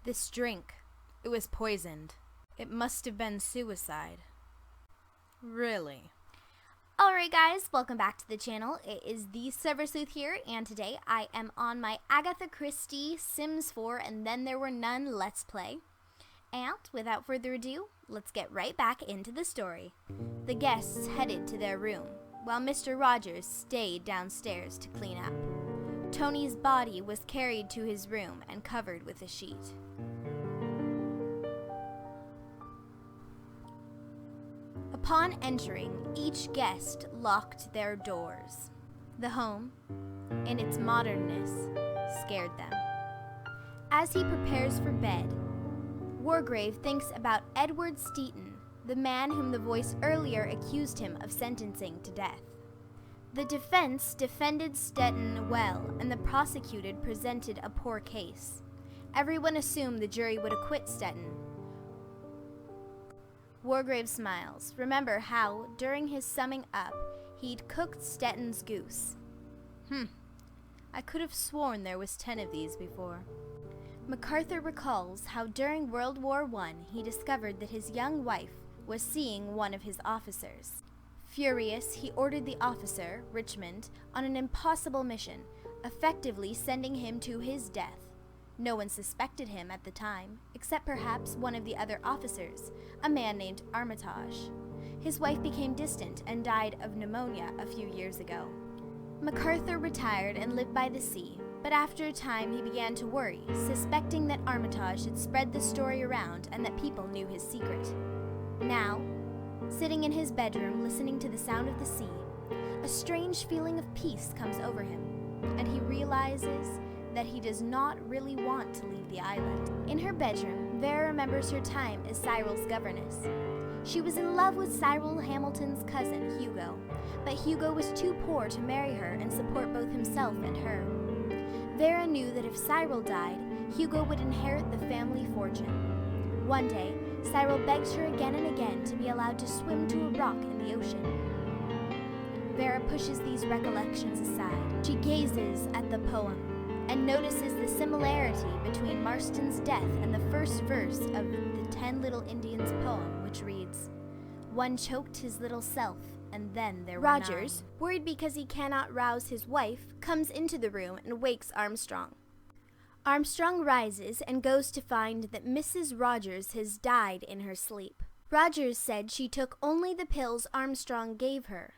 This drink, it was poisoned. It must have been suicide. Really? Alright guys, welcome back to the channel. It is TheServerSleuth here, and today I am on my Agatha Christie Sims 4 and Then There Were None Let's Play. And without further ado, let's get right back into the story. The guests headed to their room, while Mr. Rogers stayed downstairs to clean up. Tony's body was carried to his room and covered with a sheet. Upon entering, each guest locked their doors. The home, in its modernness, scared them. As he prepares for bed, Wargrave thinks about Edward Steaton, the man whom the voice earlier accused him of sentencing to death. The defense defended Steaton well, and the prosecutor presented a poor case. Everyone assumed the jury would acquit Steaton. Wargrave smiles. Remember how, during his summing up, he'd cooked Steaton's goose. I could have sworn there was 10 of these before. MacArthur recalls how during World War I he discovered that his young wife was seeing one of his officers. Furious, he ordered the officer, Richmond, on an impossible mission, effectively sending him to his death. No one suspected him at the time, except perhaps one of the other officers, a man named Armitage. His wife became distant and died of pneumonia a few years ago. MacArthur retired and lived by the sea, but after a time he began to worry, suspecting that Armitage had spread the story around and that people knew his secret. Now, sitting in his bedroom listening to the sound of the sea, a strange feeling of peace comes over him, and he realizes that he does not really want to leave the island. In her bedroom, Vera remembers her time as Cyril's governess. She was in love with Cyril Hamilton's cousin, Hugo, but Hugo was too poor to marry her and support both himself and her. Vera knew that if Cyril died, Hugo would inherit the family fortune. One day, Cyril begs her again and again to be allowed to swim to a rock in the ocean. Vera pushes these recollections aside. She gazes at the poem and notices the similarity between Marston's death and the first verse of the 10 Little Indians poem, which reads, "One choked his little self, and then there were Rogers, 9. Worried because he cannot rouse his wife, comes into the room and wakes Armstrong. Armstrong rises and goes to find that Mrs. Rogers has died in her sleep. Rogers said she took only the pills Armstrong gave her,